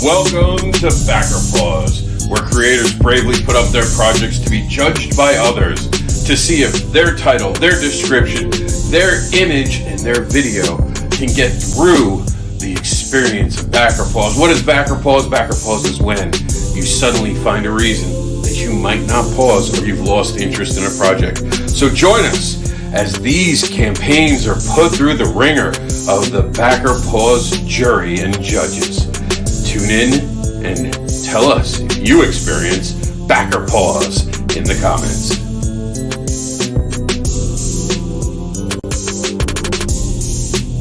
Welcome to Backer Pause, where creators bravely put up their projects to be judged by others to see if their title, their description, their image, and their video can get through the experience of Backer Pause. What is Backer Pause? Backer Pause is when you suddenly find a reason that you might not pause or you've lost interest in a project. So join us as these campaigns are put through the ringer of the Backer Pause jury and judges. Tune in and tell us if you experience Backer Pause in the comments.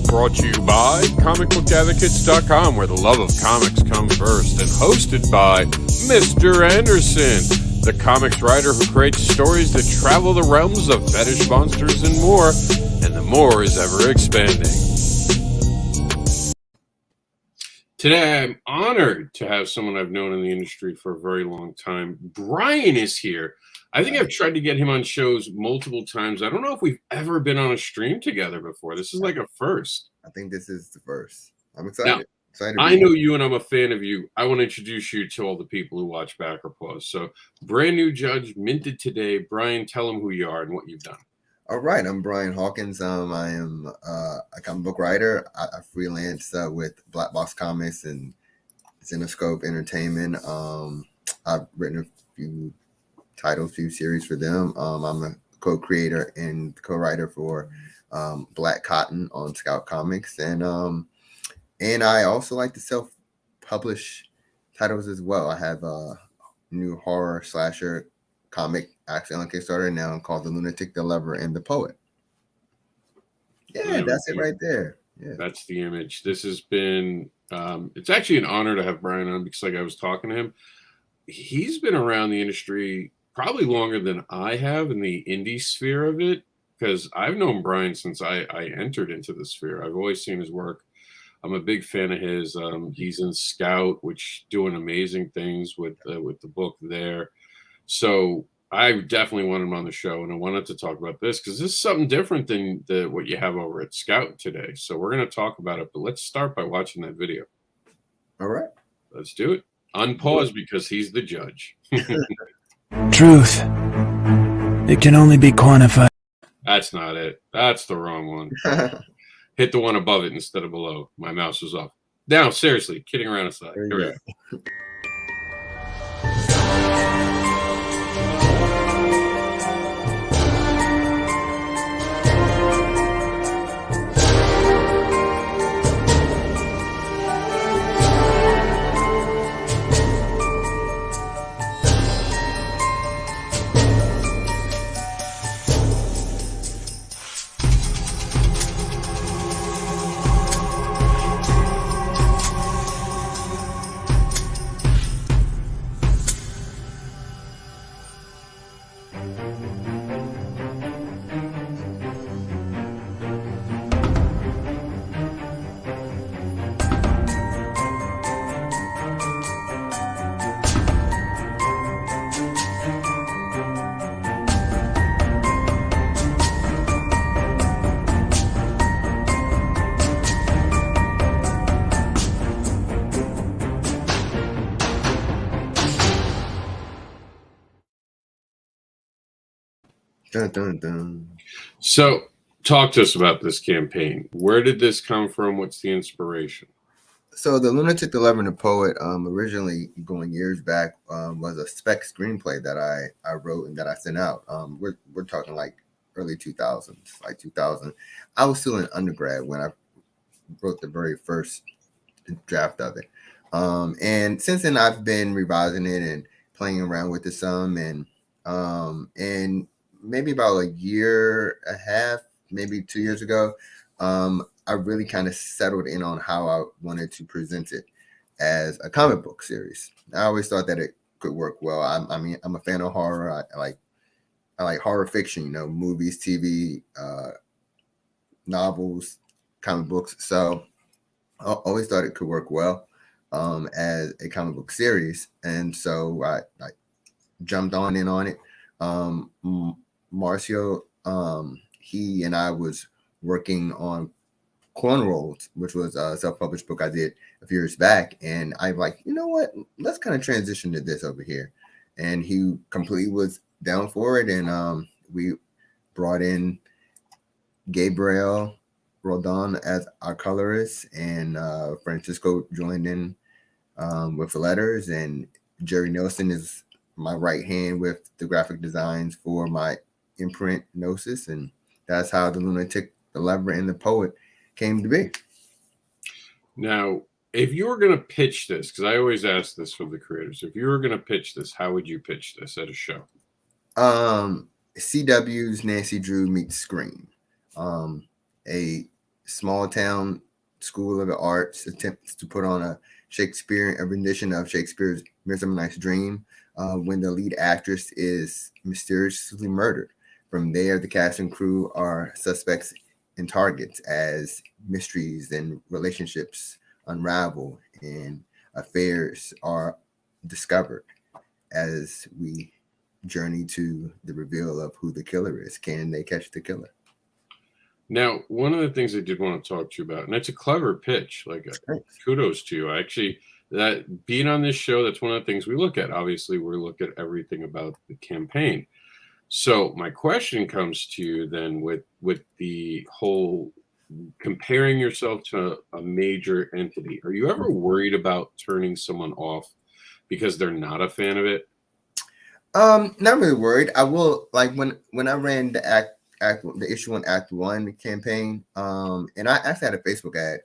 Brought to you by comicbookadvocates.com, where the love of comics comes first, and hosted by Mr. Anderson, the comics writer who creates stories that travel the realms of fetish monsters and more, and the more is ever expanding. Today, I'm honored to have someone I've known in the industry for a very long time. Brian is here. I think I've tried to get him on shows multiple times. I don't know if we've ever been on a stream together before. This is like a first. I think this is the first. I'm excited. Now, I know you and I'm a fan of you. I want to introduce you to all the people who watch Backer Pause. So, brand new judge, minted today. Brian, tell them who you are and what you've done. All right, I'm Brian Hawkins. I am a comic book writer. I freelance with Black Box Comics and Zenoscope Entertainment. I've written a few titles, few series for them. I'm a co-creator and co-writer for Black Cotton on Scout Comics, and I also like to self-publish titles as well. I have a new horror slasher comic actually on Kickstarter now called The Lunatic, the Lover, and the Poet. Yeah, that's it right there. Yeah, that's the image. This has been it's actually an honor to have Brian on, because like I was talking to him, he's been around the industry probably longer than I have in the indie sphere of it, because I've known Brian since I entered into the sphere. I've always seen his work. I'm a big fan of his. He's in Scout, which doing amazing things with the book there. So I definitely want him on the show, and I wanted to talk about this because this is something different than what you have over at Scout today. So we're going to talk about it, but let's start by watching that video. All right. Let's do it. Unpause because he's the judge. Truth. It can only be quantified. That's not it. That's the wrong one. Hit the one above it instead of below. My mouse was off. Now, seriously, kidding around aside. Here we go. Dun, dun, dun. So talk to us about this campaign. Where did this come from? What's the inspiration? So the Lunatic, the Lover, and the Poet, originally going years back, was a spec screenplay that I wrote and that I sent out. We're talking like early 2000s, like 2000. I was still in undergrad when I wrote the very first draft of it. And since then I've been revising it and playing around with it some, and maybe about a year and a half, maybe 2 years ago, I really kind of settled in on how I wanted to present it as a comic book series. I always thought that it could work well. I mean, I'm a fan of horror. I like horror fiction, movies, TV, novels, comic books. So I always thought it could work well as a comic book series. And so I jumped in on it. Marcio, he and I was working on Cornrows, which was a self-published book I did a few years back, and I'm like, you know what? Let's kind of transition to this over here. And he completely was down for it, and we brought in Gabriel Rodon as our colorist, and Francisco joined in with the letters, and Jerry Nelson is my right hand with the graphic designs for my imprint Gnosis, and that's how the Lunatic, the Labyrinth, and the Poet came to be. Now, if you were going to pitch this, because I always ask this for the creators, if you were going to pitch this, how would you pitch this at a show? CW's Nancy Drew meets Scream. A small town school of the arts attempts to put on a rendition of Shakespeare's Midsummer Night's Dream when the lead actress is mysteriously murdered. From there, the cast and crew are suspects and targets as mysteries and relationships unravel and affairs are discovered as we journey to the reveal of who the killer is. Can they catch the killer? Now, one of the things I did want to talk to you about, and it's a clever pitch, like kudos to you. Actually, that being on this show, that's one of the things we look at. Obviously, we look at everything about the campaign. So my question comes to you then with the whole comparing yourself to a major entity. Are you ever worried about turning someone off because they're not a fan of it? Not really worried. I will, like, when I ran the issue 1 Act 1 campaign, and I actually had a Facebook ad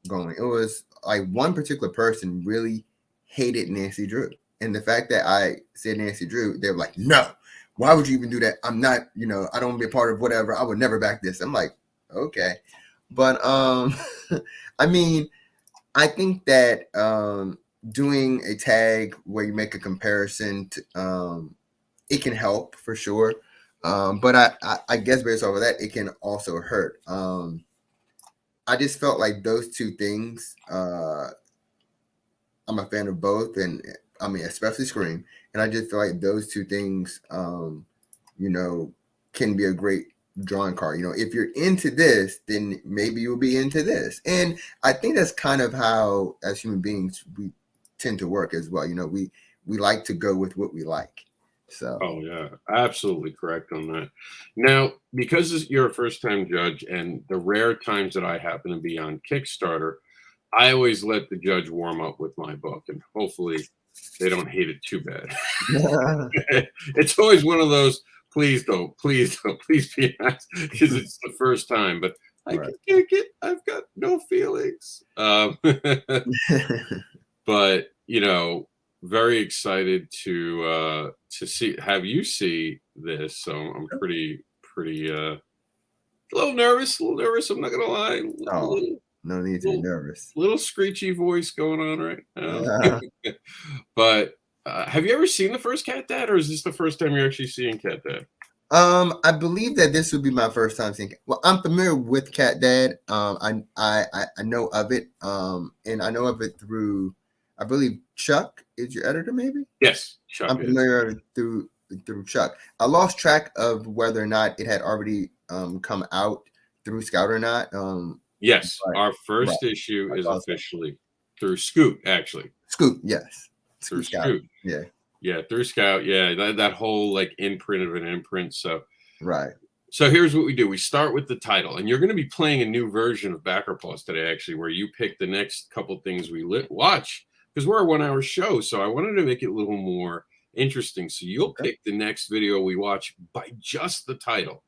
going. It was like one particular person really hated Nancy Drew, and the fact that I said Nancy Drew, they were like, no, why would you even do that? I'm not, I don't want to be a part of whatever. I would never back this. I'm like, okay. But I mean, I think that doing a tag where you make a comparison to, it can help for sure. But I guess based off of that, it can also hurt. I just felt like those two things, I'm a fan of both, and I mean, especially Scream. And I just feel like those two things, can be a great drawing card. If you're into this, then maybe you'll be into this. And I think that's kind of how, as human beings, we tend to work as well. We like to go with what we like. So. Oh yeah, absolutely correct on that. Now, because you're a first-time judge, and the rare times that I happen to be on Kickstarter, I always let the judge warm up with my book, and hopefully they don't hate it too bad. It's always one of those, please don't be honest, because it's the first time. But I can take it. I've got no feelings. But very excited to have you see this. So I'm pretty a little nervous. I'm not gonna lie. No need to be nervous. Little screechy voice going on right now. But have you ever seen the first Cat Dad, or is this the first time you're actually seeing Cat Dad? I believe that this would be my first time seeing. Well, I'm familiar with Cat Dad. I know of it. And I know of it through, I believe Chuck is your editor, maybe? Yes, Chuck. I'm familiar through Chuck. I lost track of whether or not it had already come out through Scout or not. Yes, our first issue is officially through Scoot, actually. Scoot, yes. Through Scout. Scoot. Yeah. Yeah, through Scout. Yeah, that whole like imprint of an imprint. So right. So here's what we do. We start with the title, and you're going to be playing a new version of Backer Paws today, actually, where you pick the next couple things we watch, because we're a 1-hour show. So I wanted to make it a little more interesting. So you'll pick the next video we watch by just the title.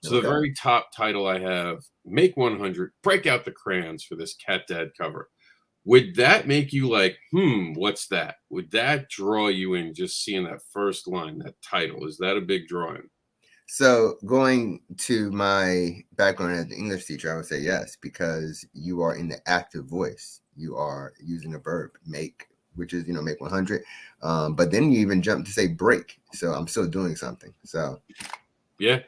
So the very top title I have, Make 100, break out the crayons for this Cat Dad cover. Would that make you like, what's that? Would that draw you in just seeing that first line, that title? Is that a big drawing? So going to my background as an English teacher, I would say yes, because you are in the active voice. You are using a verb, make, which is, make 100. But then you even jump to say break. So I'm still doing something. So. Yeah.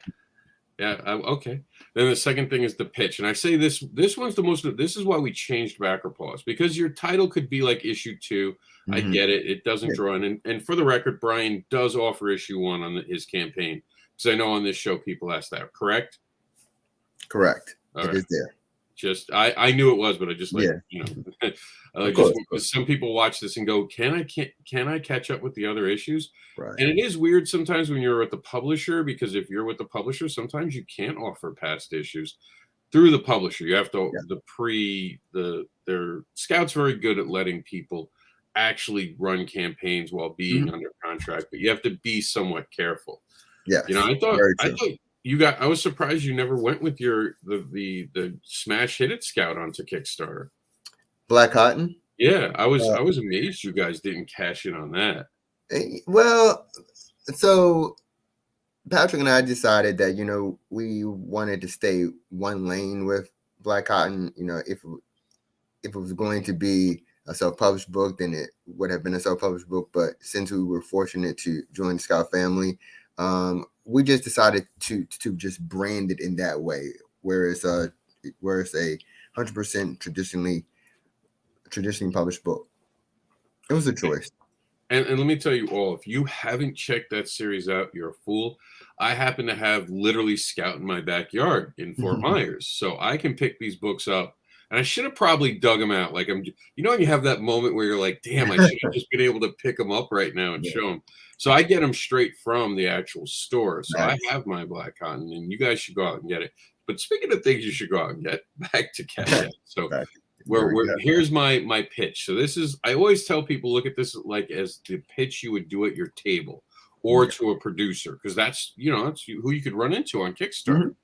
Yeah. Okay. Then the second thing is the pitch. And I say this one's the most, this is why we changed Backer Paws, because your title could be like issue 2. I get it. It doesn't draw in. And for the record, Brian does offer issue 1 on his campaign. Because I know on this show, people ask that, correct? Correct. All it right. is there. Just I knew it was, but I just like Of just course. because some people watch this and go, can I catch up with the other issues? Right. And it is weird sometimes when you're with the publisher, because if you're with the publisher, sometimes you can't offer past issues through the publisher. You have to their Scout's very good at letting people actually run campaigns while being under contract, but you have to be somewhat careful. Yes. I very true. thought I was surprised you never went with the smash hit it Scout onto Kickstarter. Black Cotton. Yeah, I was amazed you guys didn't cash in on that. Well, so Patrick and I decided that we wanted to stay one lane with Black Cotton. If it was going to be a self-published book, then it would have been a self-published book. But since we were fortunate to join the Scout family, we just decided to just brand it in that way, where it's a 100% traditionally published book. It was a choice. And let me tell you all, if you haven't checked that series out, you're a fool. I happen to have literally Scout in my backyard in Fort Myers, so I can pick these books up. And I should have probably dug them out. Like when you have that moment where you're like, damn, I should have just been able to pick them up right now and show them. So I get them straight from the actual store. So I have my Black Cotton, and you guys should go out and get it. But speaking of things you should go out and get, back to Cash. So here's my pitch. So this is, I always tell people, look at this like as the pitch you would do at your table or to a producer, because that's who you could run into on Kickstarter.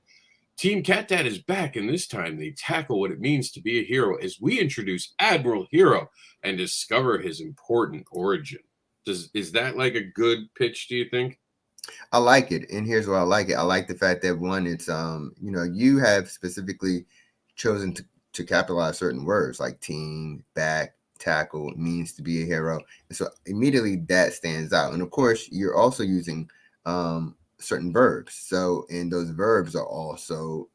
Team Cat Dad is back, and this time they tackle what it means to be a hero as we introduce Admiral Hero and discover his important origin. Is that like a good pitch, do you think? I like it, and here's why I like it. I like the fact that one, it's you have specifically chosen to capitalize certain words like team, back, tackle, means to be a hero, and so immediately that stands out. And of course, you're also using certain verbs, so and those verbs are also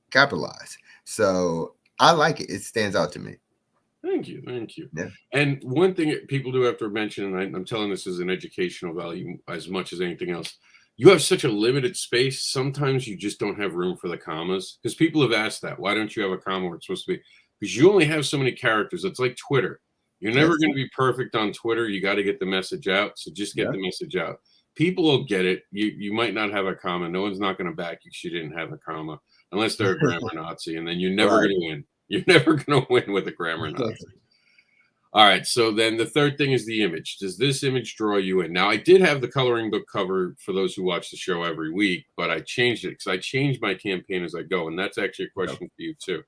capitalized. So I like it. It stands out to me. Thank you. Yeah. And one thing people do have to mention, and I'm telling this as an educational value as much as anything else, you have such a limited space. Sometimes you just don't have room for the commas, because people have asked that. Why don't you have a comma where it's supposed to be? Because you only have so many characters. It's like Twitter. You're never going to be perfect on Twitter. You got to get the message out. So just get the message out. People will get it. You might not have a comma. No one's not going to back you because you didn't have a comma, unless they're a grammar Nazi, and then you're never going to win. You're never going to win with a grammar Nazi. All right. So then the third thing is the image. Does this image draw you in? Now, I did have the coloring book cover for those who watch the show every week, but I changed it because I change my campaign as I go. And that's actually a question for you, too.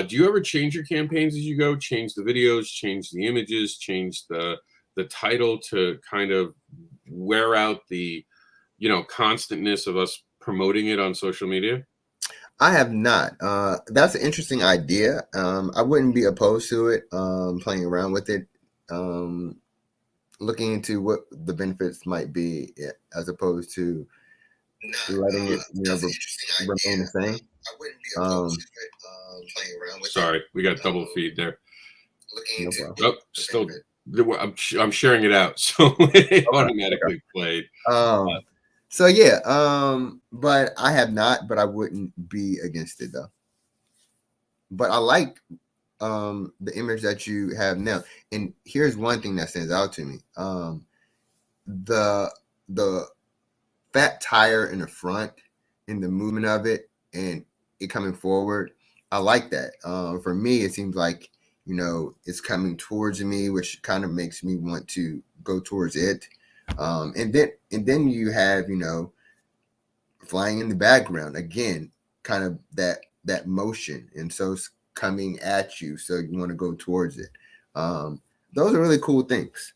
Do you ever change your campaigns as you go? Change the videos, change the images, change the title to kind of wear out the, constantness of us promoting it on social media? I have not. That's an interesting idea. I wouldn't be opposed to it, playing around with it, looking into what the benefits might be, as opposed to letting it remain the same. I wouldn't be opposed to it, playing around with Sorry, we got double feed there. looking into Still, I'm sharing it out, so it automatically played. So yeah, but I have not, but I wouldn't be against it though. But I like the image that you have now. And here's one thing that stands out to me. The fat tire in the front and the movement of it and it coming forward. I like that. For me, it seems like, it's coming towards me, which kind of makes me want to go towards it. And then you have, flying in the background again, kind of that motion. And so it's coming at you. So you want to go towards it. Those are really cool things.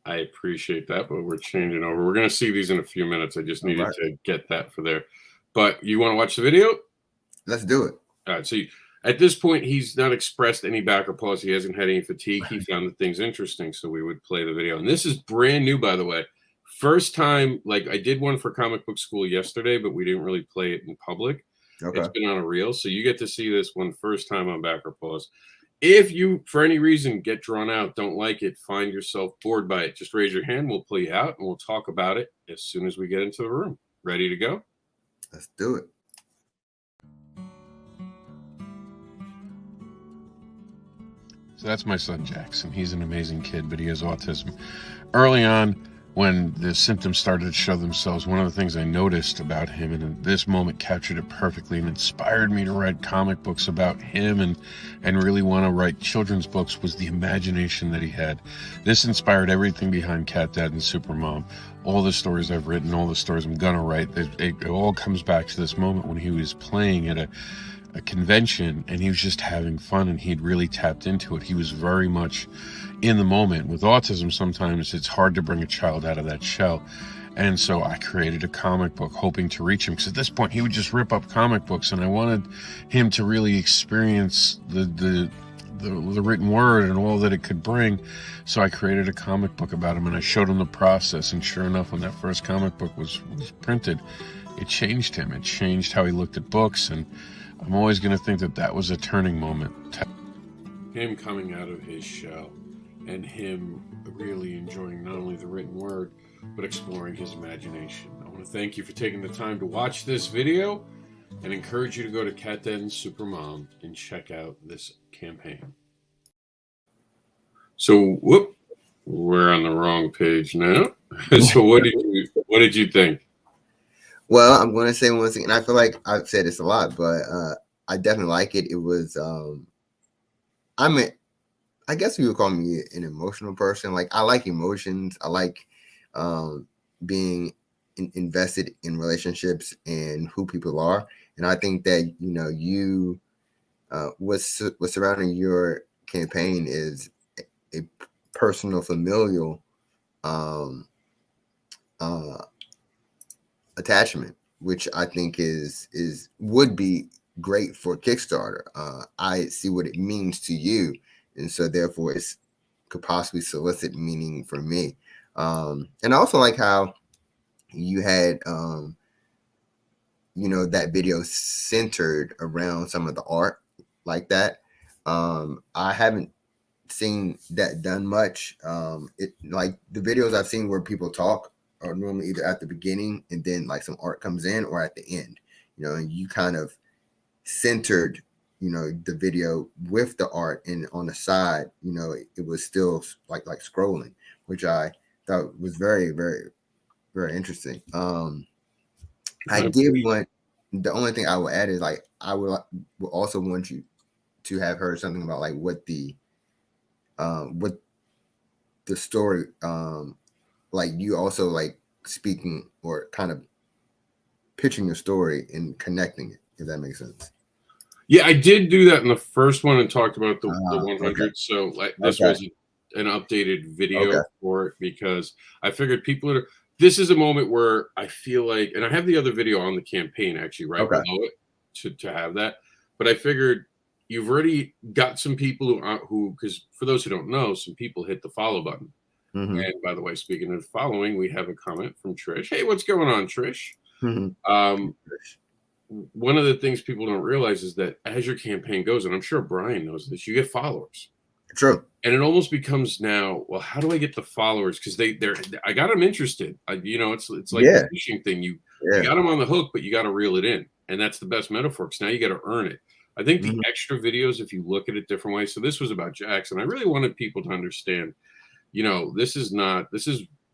I appreciate that, but we're changing over. We're going to see these in a few minutes. I just needed to get that for there. But you want to watch the video? Let's do it. All right. So at this point, he's not expressed any back applause. He hasn't had any fatigue. He found the things interesting, so we would play the video. And this is brand new, by the way. First time, like I did one for comic book school yesterday, but we didn't really play it in public. Okay. It's been on a reel, so you get to see this one first time on back applause. If you, for any reason, get drawn out, don't like it, find yourself bored by it, just raise your hand. We'll pull you out, and we'll talk about it as soon as we get into the room. Ready to go? Let's do it. So that's my son Jackson. He's an amazing kid, but he has autism. Early on, when the symptoms started to show themselves, one of the things I noticed about him, and this moment captured it perfectly and inspired me to write comic books about him and really want to write children's books, was the imagination that he had. This inspired everything behind Cat Dad and Supermom. All the stories I've written, all the stories I'm gonna write, it all comes back to this moment when he was playing at a convention and he was just having fun, and he'd really tapped into it. He was very much in the moment. With autism, sometimes it's hard to bring a child out of that shell. And so I created a comic book hoping to reach him, because at this point he would just rip up comic books, and I wanted him to really experience the written word and all that it could bring. So I created a comic book about him, and I showed him the process. And sure enough, when that first comic book was printed, it changed him. It changed how he looked at books. And I'm always going to think that that was a turning moment. Him coming out of his shell and him really enjoying not only the written word, but exploring his imagination. I want to thank you for taking the time to watch this video and encourage you to go to Cat Dad and Supermom and check out this campaign. So, whoop, we're on the wrong page now. So what did you think? Well, I'm going to say one thing, and I feel like I've said this a lot, but I definitely like it. It was, I guess you would call me an emotional person. Like, I like emotions. I like being invested in relationships and who people are. And I think that, you, what's surrounding your campaign is a personal, familial attachment, which I think would be great for Kickstarter. I see what it means to you, and so therefore it could possibly solicit meaning for me. And I also like how you had that video centered around some of the art like that. I haven't seen that done much. It, like, the videos I've seen where people talk are normally either at the beginning and then like some art comes in, or at the end, and you kind of centered, the video with the art, and on the side, it was still like scrolling, which I thought was very, very, very interesting. I did want, the only thing I will add is, like, I will also want you to have heard something about like what the story, like, you also like speaking or kind of pitching your story and connecting it, if that makes sense. Yeah, I did do that in the first one and talked about the 100. Okay. So like this was an updated video for it, because I figured this is a moment where I feel like, and I have the other video on the campaign actually right below it to have that, but I figured you've already got some people who, because for those who don't know, some people hit the follow button. Mm-hmm. And by the way, speaking of following, we have a comment from Trish. Hey, what's going on, Trish? Mm-hmm. One of the things people don't realize is that as your campaign goes, and I'm sure Brian knows this, you get followers. True. And it almost becomes now, well, how do I get the followers? Because I got them interested. It's like the fishing thing. You got them on the hook, but you got to reel it in. And that's the best metaphor, because now you got to earn it. I think the extra videos, if you look at it different ways. So this was about Jackson. I really wanted people to understand, this is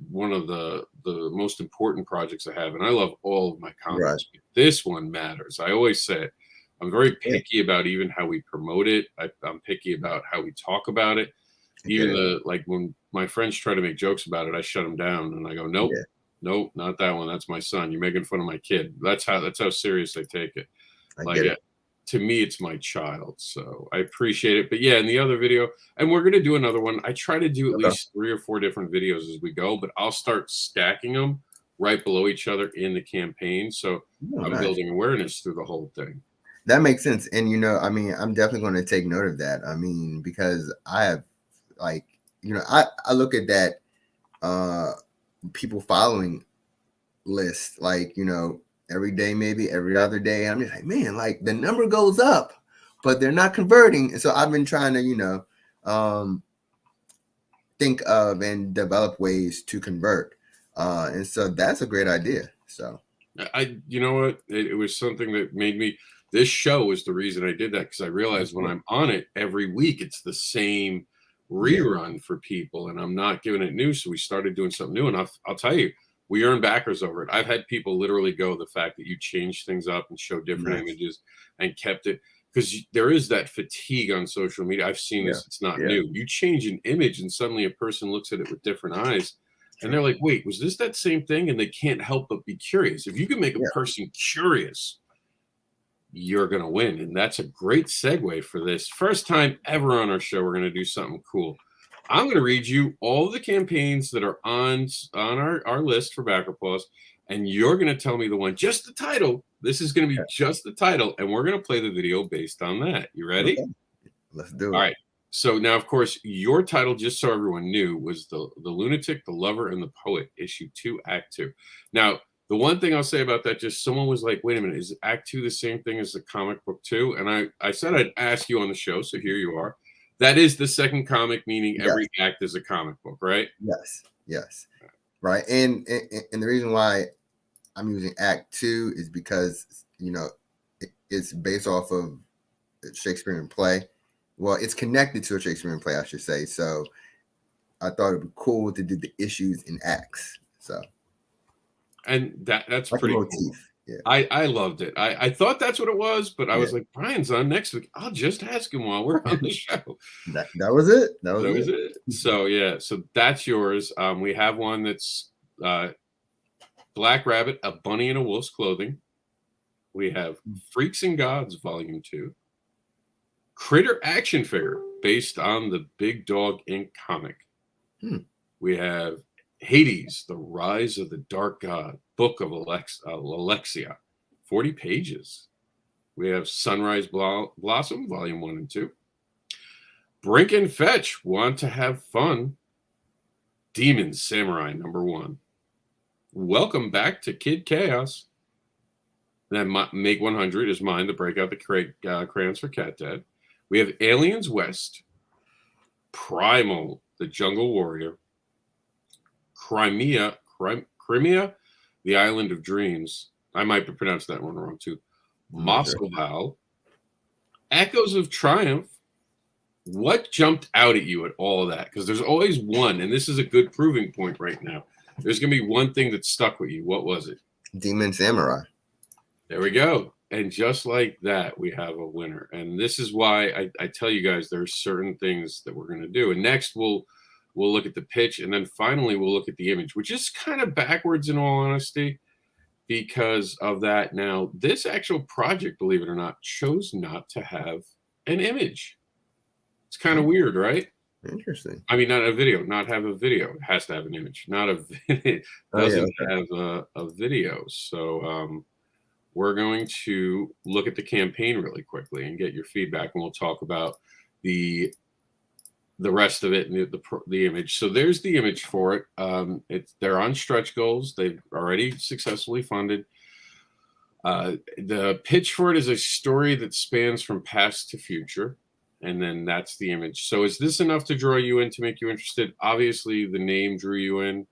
one of the most important projects I have. And I love all of my comics, but this one matters. I always say it. I'm very picky about even how we promote it. I'm picky about how we talk about it. Even like when my friends try to make jokes about it, I shut them down and I go, nope, nope, not that one. That's my son. You're making fun of my kid. That's how serious I take it. To me, it's my child. So I appreciate it. But yeah, in the other video, and we're going to do another one. I try to do at least 3 or 4 different videos as we go, but I'll start stacking them right below each other in the campaign. So I'm building awareness through the whole thing. That makes sense. And, I'm definitely going to take note of that. Because I have, like, I look at that people following list, like, every day, maybe every other day. I'm just like, man, like, the number goes up, but they're not converting. And so I've been trying to, think of and develop ways to convert. And so that's a great idea. So you know what? It was something that made me, This show was the reason I did that, because I realized when I'm on it every week, it's the same rerun for people, and I'm not giving it new. So we started doing something new, and I'll tell you, we earn backers over it. I've had people literally go, the fact that you changed things up and show different images and kept it, because there is that fatigue on social media. I've seen this. It's not new. You change an image and suddenly a person looks at it with different eyes, and they're like, wait, was this that same thing? And they can't help but be curious. If you can make a person curious, you're going to win. And that's a great segue for this. First time ever on our show, we're going to do something cool. I'm going to read you all the campaigns that are on our list for Backer Paws, and you're going to tell me the one, just the title. This is going to be just the title, and we're going to play the video based on that. You ready? Okay. Let's do it. All right. So now, of course, your title, just so everyone knew, was the Lunatic, the Lover, and the Poet, issue 2, Act 2. Now, the one thing I'll say about that, just someone was like, wait a minute, is Act 2 the same thing as the comic book 2? And I said I'd ask you on the show, so here you are. That is the second comic, meaning every act is a comic book, right? Yes. Right. And the reason why I'm using Act 2 is because, it's based off of a Shakespearean play. Well, it's connected to a Shakespearean play, I should say. So I thought it'd be cool to do the issues in acts. So. And that's like pretty cool. Yeah. I loved it. I thought that's what it was, but I was like, Brian's on next week. I'll just ask him while we're on the show. That was it. That was it. So that's yours. We have one that's Black Rabbit, a bunny in a wolf's clothing. We have Freaks and Gods, Volume 2. Critter action figure based on the Big Dog Inc. comic. We have Hades, The Rise of the Dark God, Book of Alexia, 40 pages. We have Sunrise Blossom, Volume 1 and 2. Brink and Fetch, Want to Have Fun, Demon Samurai, number 1. Welcome Back to Kid Chaos. Then Make 100 is mine to break out the crayons for Cat Dad. We have Aliens West, Primal, the Jungle Warrior, Crimea, the Island of Dreams. I might be pronouncing that one wrong too. Moscow, Echoes of Triumph. What jumped out at you at all of that? Because there's always one, and this is a good proving point right now. There's going to be one thing that stuck with you. What was it? Demon Samurai. There we go. And just like that, we have a winner. And this is why I tell you guys there's certain things that we're going to do. And next we'll look at the pitch, and then finally we'll look at the image, which is kind of backwards in all honesty because of that. Now, this actual project, believe it or not, chose not to have an image. It's kind of weird, right? Interesting. I mean, not a video, not have a video. It has to have an image, not a it doesn't have a video. So we're going to look at the campaign really quickly and get your feedback, and we'll talk about the rest of it and the image. So there's the image for it. They're on stretch goals. They've already successfully funded. The pitch for it is a story that spans from past to future. And then that's the image. So is this enough to draw you in, to make you interested? Obviously, the name drew you in.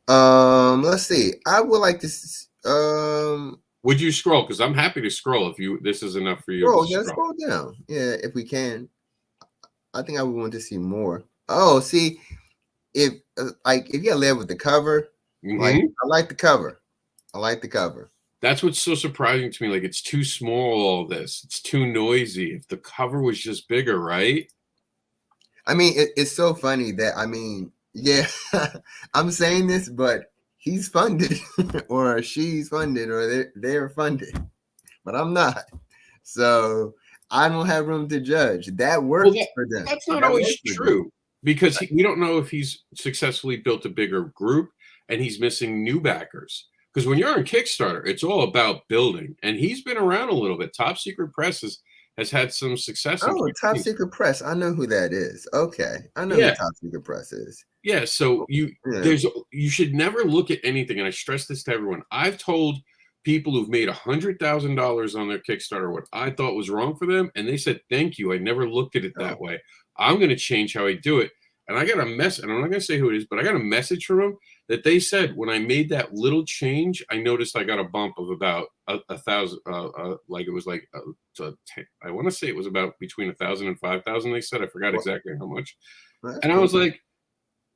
Let's see. I would like to. Would you scroll? Because I'm happy to scroll if this is enough for you. Scroll down. Yeah, if we can. I think I would want to see more. Oh, see, if you live with the cover, I like the cover. I like the cover. That's what's so surprising to me. Like, it's too small, all this. It's too noisy. If the cover was just bigger, right? I mean, it's so funny that, I'm saying this, but he's funded or she's funded or they're funded, but I'm not. So I don't have room to judge. That works for them. That's not always true because we don't know if he's successfully built a bigger group and he's missing new backers. Because when you're on Kickstarter, it's all about building. And he's been around a little bit. Top Secret Press has had some success. Oh, Top Secret Press. I know who that is. Okay. I know who Top Secret Press is. Yeah. So you should never look at anything. And I stress this to everyone. I've told people who've made $100,000 on their Kickstarter what I thought was wrong for them. And they said, thank you. I never looked at it that way. I'm going to change how I do it. And I got a message, and I'm not going to say who it is, but I got a message from him. that they said when I made that little change, I noticed I got a bump of about a thousand. Like it was like I want to say it was about between 1,000 and 5,000. They said I forgot exactly how much, Well, that's and I cool. was like,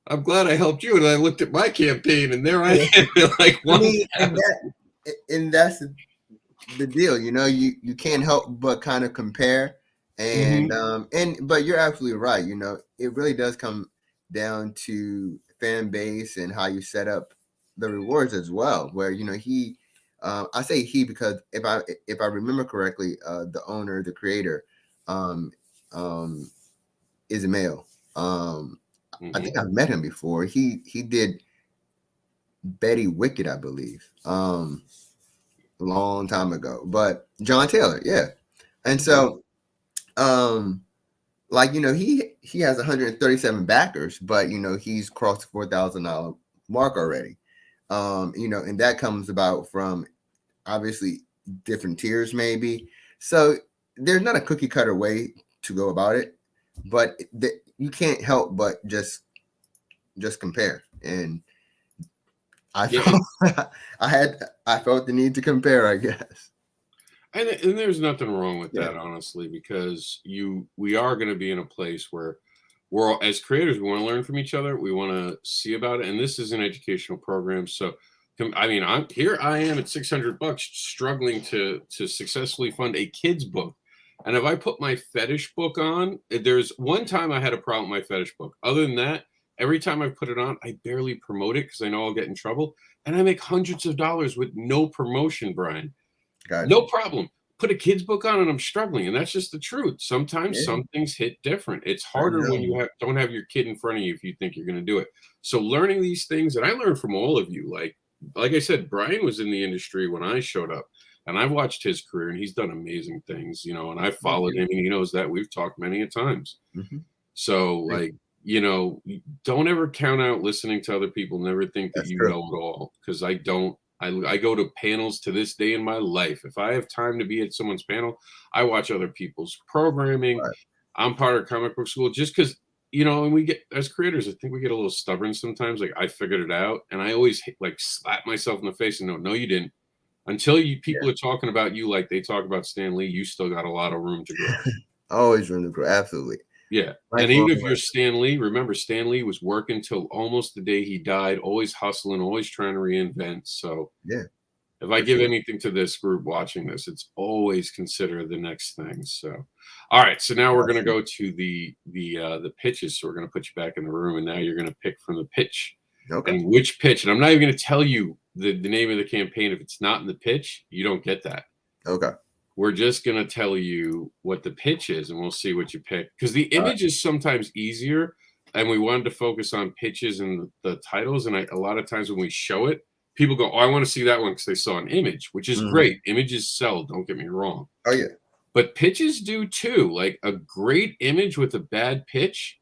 I'm glad I helped you. And I looked at my campaign, and there I am. Like I mean, and that's the deal. You know, you can't help but kind of compare, and but you're absolutely right. You know, it really does come down to fan base and how you set up the rewards as well. Where you know I say he because if I remember correctly, the owner, the creator, um, is a male. I think I've met him before. He did Betty Wicked, I believe, a long time ago. But John Taylor, yeah. And so, like you know, he has 137 backers, but you know he's crossed the $4,000 mark already. You know, and that comes about from obviously different tiers, maybe. So there's not a cookie cutter way to go about it, but you can't help but just compare. And I felt, I felt the need to compare, I guess. And there's nothing wrong with that, honestly, because we are going to be in a place where we're all, as creators, we want to learn from each other. We want to see about it, and this is an educational program. So, I mean, I am at $600 struggling to successfully fund a kid's book. And if I put my fetish book on, there's one time I had a problem with my fetish book. Other than that, every time I put it on, I barely promote it because I know I'll get in trouble. And I make hundreds of dollars with no promotion, Brian. Gotcha. No problem. Put a kid's book on and I'm struggling. And that's just the truth. Sometimes some things hit different. It's harder when you don't have your kid in front of you if you think you're going to do it. So learning these things, and I learned from all of you, like I said, Brian was in the industry when I showed up. And I've watched his career and he's done amazing things, you know, and I followed him and he knows that. We've talked many a times. So like, you know, don't ever count out listening to other people. Never think that you know it all, because I don't. I go to panels to this day in my life. If I have time to be at someone's panel, I watch other people's programming. Right. I'm part of comic book school just because, you know, and we get, as creators, I think we get a little stubborn sometimes. Like I figured it out and I always like slap myself in the face and no, you didn't. Until people are talking about you like they talk about Stan Lee, you still got a lot of room to grow. Always room to grow. Absolutely. Yeah. And even if you're Stan Lee, remember Stan Lee was working till almost the day he died, always hustling, always trying to reinvent. So if I give anything to this group watching this, it's always consider the next thing. So, all right. So now we're going to go to the pitches. So we're going to put you back in the room and now you're going to pick from the pitch. Okay. And which pitch. And I'm not even going to tell you the name of the campaign. If it's not in the pitch, you don't get that. Okay. We're just going to tell you what the pitch is and we'll see what you pick. Because the image is sometimes easier. And we wanted to focus on pitches and the titles. And a lot of times when we show it, people go, oh, I want to see that one because they saw an image, which is great. Images sell, don't get me wrong. Oh, yeah. But pitches do too. Like a great image with a bad pitch,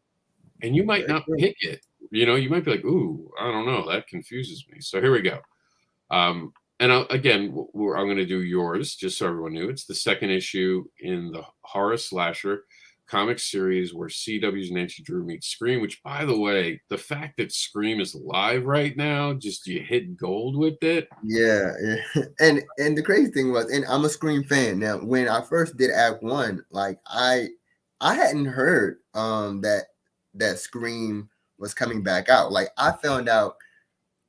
and you might not pick it. You know, you might be like, ooh, I don't know. That confuses me. So here we go. And again, I'm going to do yours just so everyone knew. It's the second issue in the horror slasher comic series where CW's Nancy Drew meets Scream, which, by the way, the fact that Scream is live right now, just you hit gold with it. Yeah. And the crazy thing was, and I'm a Scream fan. Now, when I first did Act 1, like I hadn't heard that Scream was coming back out. Like I found out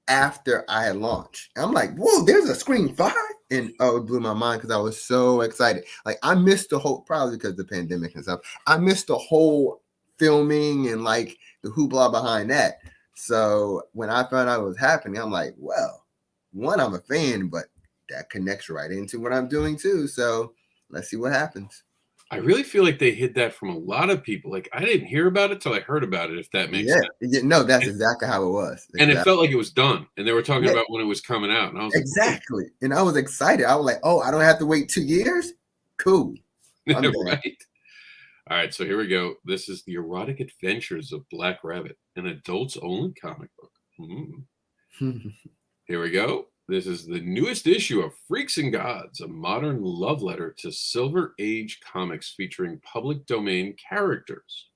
after I had launched. And I'm like, whoa, there's a Scream 5? And it blew my mind because I was so excited. Like I missed the whole, probably because of the pandemic and stuff, I missed the whole filming and like the hoopla behind that. So when I found out it was happening, I'm like, well, one, I'm a fan, but that connects right into what I'm doing too. So let's see what happens. I really feel like they hid that from a lot of people. Like I didn't hear about it till I heard about it, if that makes sense. Yeah, no, that's exactly how it was. Exactly. And it felt like it was done. And they were talking about when it was coming out. And I was exactly. Like, and I was excited. I was like, oh, I don't have to wait 2 years? Cool. Right. All right, so here we go. This is The Erotic Adventures of Black Rabbit, an adults only comic book. Here we go. This is the newest issue of Freaks and Gods, a modern love letter to Silver Age comics featuring public domain characters.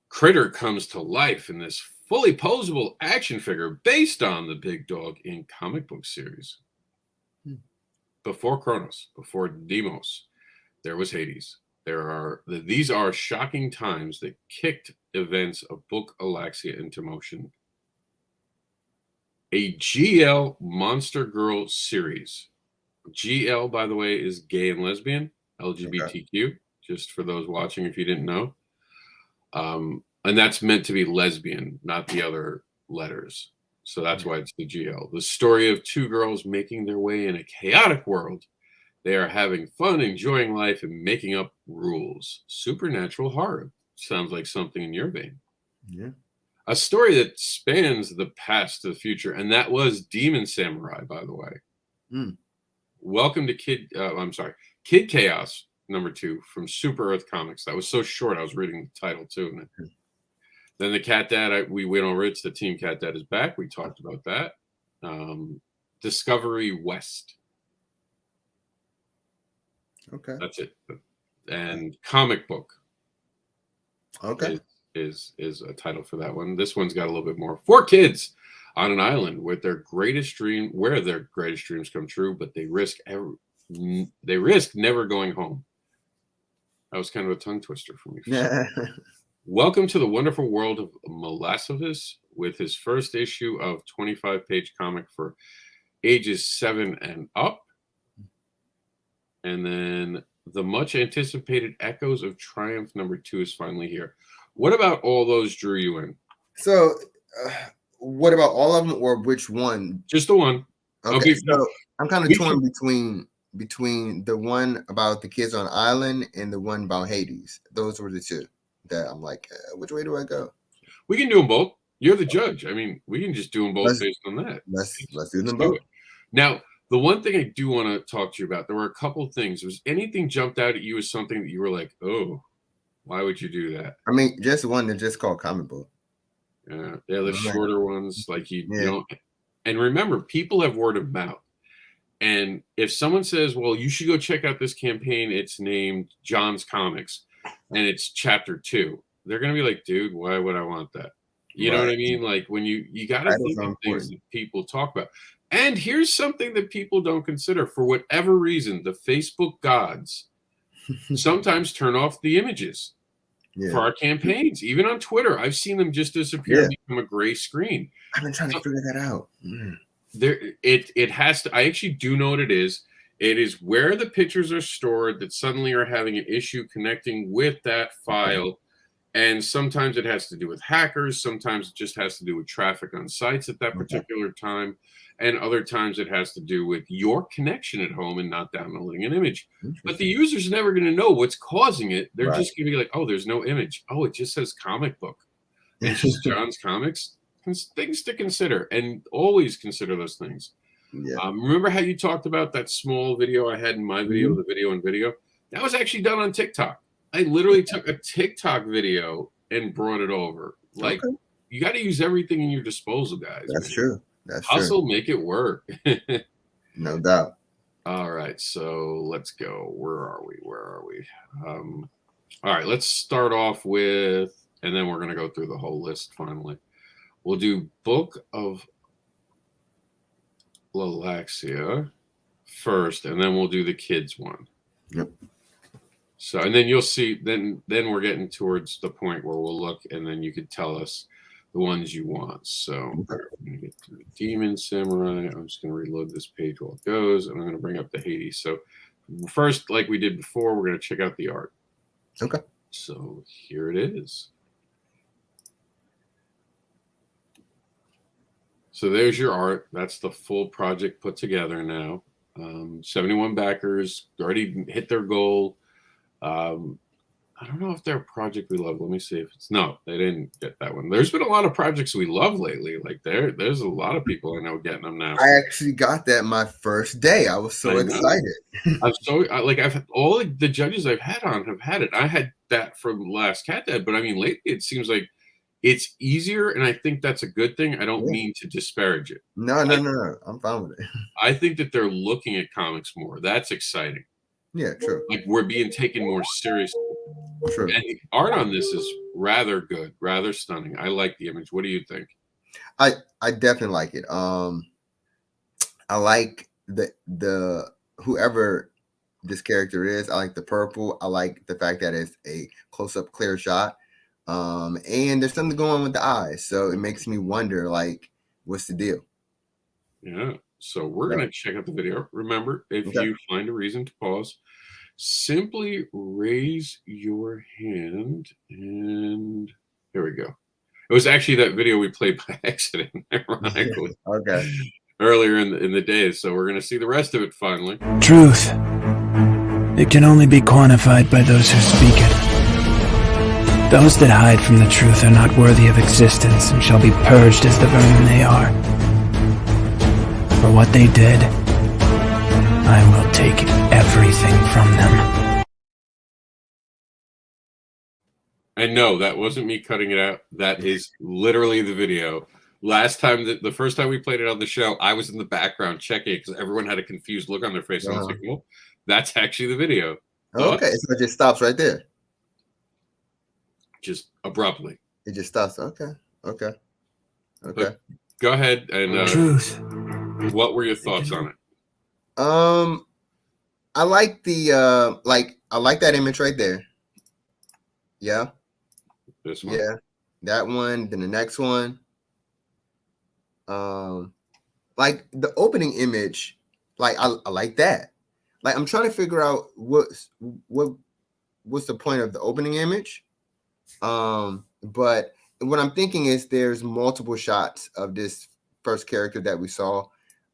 Critter comes to life in this fully posable action figure based on the big dog in comic book series. Before Kronos, before Deimos, there was Hades. These are shocking times that kicked events of Book Alaxia into motion. A GL Monster Girl series. GL, by the way, is gay and lesbian, LGBTQ, just for those watching if you didn't know. And that's meant to be lesbian, not the other letters. So that's why it's the GL. The story of two girls making their way in a chaotic world. They are having fun, enjoying life, and making up rules. Supernatural horror. Sounds like something in your vein. Yeah. A story that spans the past to the future. And that was Demon Samurai, by the way. Welcome to Kid Chaos #2 from Super Earth Comics. That was so short. I was reading the title too. Then the Cat Dad, we went over it. It's the Team Cat Dad is back. We talked about that. Discovery West. Okay. That's it. And Comic Book. Okay. Is a title for that one. This one's got a little bit more. 4 kids on an island where their greatest dreams come true, but they risk never going home. That was kind of a tongue twister for me. Yeah. Welcome to the wonderful world of Milasevich with his first issue of 25-page comic for ages 7 and up. And then the much anticipated Echoes of Triumph #2 is finally here. What about all those drew you in? So, what about all of them, or which one? Just the one. Okay, so I'm kind of torn between the one about the kids on island and the one about Hades. Those were the two that I'm like, which way do I go? We can do them both. You're the judge. I mean, we can just do them both based on that. Let's do them both. Now, the one thing I do want to talk to you about, there were a couple of things. Was anything jumped out at you as something that you were like, oh, why would you do that? I mean, just one that's just called comic book. Yeah, the shorter ones, like you don't. And remember, people have word of mouth. And if someone says, well, you should go check out this campaign, it's named John's Comics, and it's chapter 2, they're going to be like, dude, why would I want that? You know what I mean? Like when you got to think of things that people talk about. And here's something that people don't consider. For whatever reason, the Facebook gods sometimes turn off the images for our campaigns. Even on Twitter, I've seen them just disappear and become a gray screen. I've been trying to figure that out. It has to. I actually do know what it is. It is where the pictures are stored that suddenly are having an issue connecting with that file. And sometimes it has to do with hackers. Sometimes it just has to do with traffic on sites at that particular time. And other times it has to do with your connection at home and not downloading an image. But the user's never going to know what's causing it. They're just going to be like, oh, there's no image. Oh, it just says comic book. It's just John's Comics. Things to consider, and always consider those things. Remember how you talked about that small video I had in my video, the video and video? That was actually done on TikTok. I literally took a TikTok video and brought it over. Like, you got to use everything in your disposal, guys. That's true. That's Hustle, make it work. No doubt. All right, so let's go. Where are we? All right, let's start off with, and then we're going to go through the whole list finally. We'll do Book of Alaxia first, and then we'll do the kids one. Yep. So, and then you'll see, then we're getting towards the point where we'll look, and then you could tell us the ones you want. So we're going to get to the Demon Samurai. I'm just going to reload this page while it goes, and I'm going to bring up the Hades. So first, like we did before, we're going to check out the art. Okay. So here it is. So there's your art. That's the full project put together now. 71 backers already hit their goal. I don't know if they're a project we love. Let me see if it's no, they didn't get that one. There's been a lot of projects we love lately. Like there's a lot of people I know getting them now. I actually got that my first day. I was so excited. I've had all the judges I've had on have had it. I had that from Last Cat Dad, but I mean lately it seems like it's easier, and I think that's a good thing. I don't mean to disparage it. No. I'm fine with it. I think that they're looking at comics more. That's exciting. Yeah, true. Like we're being taken more seriously. True. And the art on this is rather good, rather stunning. I like the image. What do you think? I definitely like it. I like the whoever this character is. I like the purple. I like the fact that it's a close-up clear shot. And there's something going on with the eyes, so it makes me wonder, like, what's the deal? Yeah. So we're Yeah. going to check out the video. Remember, if Okay. you find a reason to pause, simply raise your hand. And here we go. It was actually that video we played by accident, ironically, Okay. earlier in the day. So we're going to see the rest of it finally. Truth. It can only be quantified by those who speak it. Those that hide from the truth are not worthy of existence and shall be purged as the vermin they are. For what they did, I will take everything from them. And no, that wasn't me cutting it out. That is literally the video. Last time, the first time we played it on the show, I was in the background checking it because everyone had a confused look on their face. And I was like, well, that's actually the video. Okay, so it just stops right there. Just abruptly. It just stops. Okay. But go ahead and Truth. what were your thoughts on it? I like the I like that image right there. Yeah. This one? Yeah. That one, then the next one. Like the opening image, like I like that. Like I'm trying to figure out what's the point of the opening image. But what I'm thinking is there's multiple shots of this first character that we saw.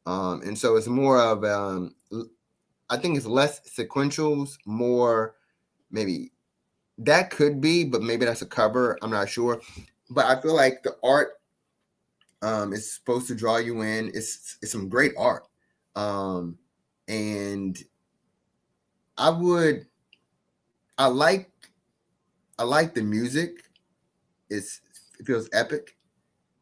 And so it's more of I think it's less sequentials, more maybe that could be, but maybe that's a cover. I'm not sure. But I feel like the art is supposed to draw you in. It's some great art. And I like the music. It feels epic.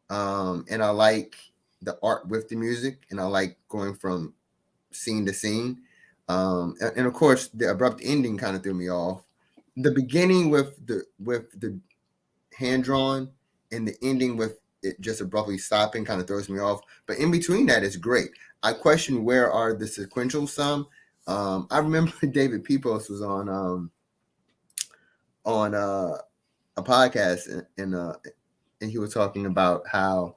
And I like the art with the music, and I like going from scene to scene. And of course, the abrupt ending kind of threw me off. The beginning with the hand drawn and the ending with it just abruptly stopping kind of throws me off. But in between that is great. I question where are the sequential some. I remember David Pepos was on a podcast and he was talking about how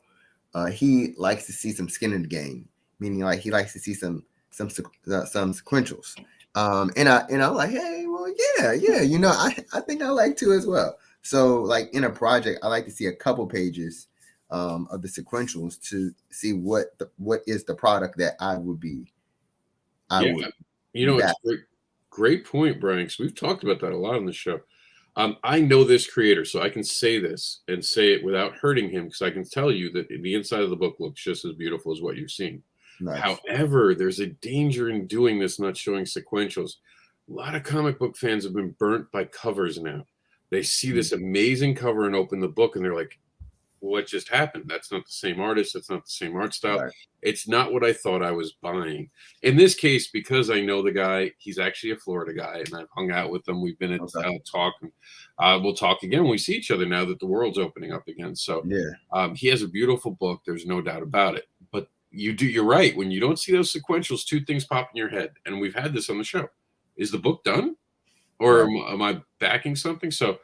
he likes to see some skin in the game, meaning like he likes to see some sequentials. And I'm like, hey, well, yeah, I think I like to as well. So like in a project, I like to see a couple pages of the sequentials to see what is the product that I would be. It's great point, Brian. Because we've talked about that a lot on the show. I know this creator, so I can say this and say it without hurting him, because I can tell you that the inside of the book looks just as beautiful as what you've seen. Nice. However, there's a danger in doing this, not showing sequentials. A lot of comic book fans have been burnt by covers now. They see this amazing cover and open the book, and they're like, what just happened? That's not the same artist. That's not the same art style. Right. It's not what I thought I was buying. In this case, because I know the guy, he's actually a Florida guy, and I've hung out with him. We've been at talk. We'll talk again when we see each other now that the world's opening up again. So he has a beautiful book. There's no doubt about it. But you're right. When you don't see those sequentials, two things pop in your head. And we've had this on the show. Is the book done? Or am I backing something? So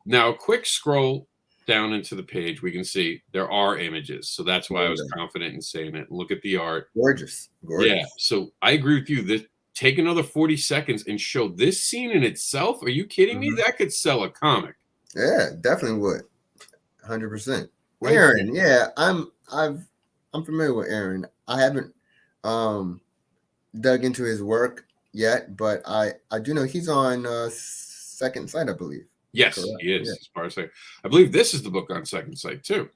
now a quick scroll down into the page, we can see there are images. So that's why I was confident in saying it. Look at the art. Gorgeous. Yeah. So I agree with you. Take another 40 seconds and show this scene in itself. Are you kidding me? That could sell a comic. Yeah, definitely would. 100%. Right. Aaron, yeah, I'm familiar with Aaron. I haven't dug into his work yet, but I do know he's on Second Sight, I believe. Yes, correct. He is. Yeah. As far as I believe this is the book on Second Sight too.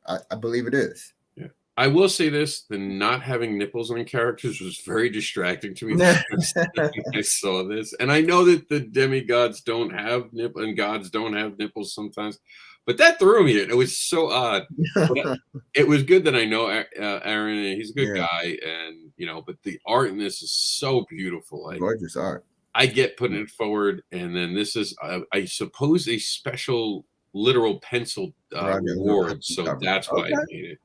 I believe it is. Yeah. I will say this: the not having nipples on characters was very distracting to me I saw this, and I know that the demigods don't have nipples and gods don't have nipples sometimes, but that threw me. It was so odd. But it was good that I know Aaron, and he's a good guy, and but the art in this is so beautiful. Gorgeous art. I get putting it forward, and then this is, I suppose, a special literal pencil Right, there's no rewards. pencil So cover. that's why Okay. I made it.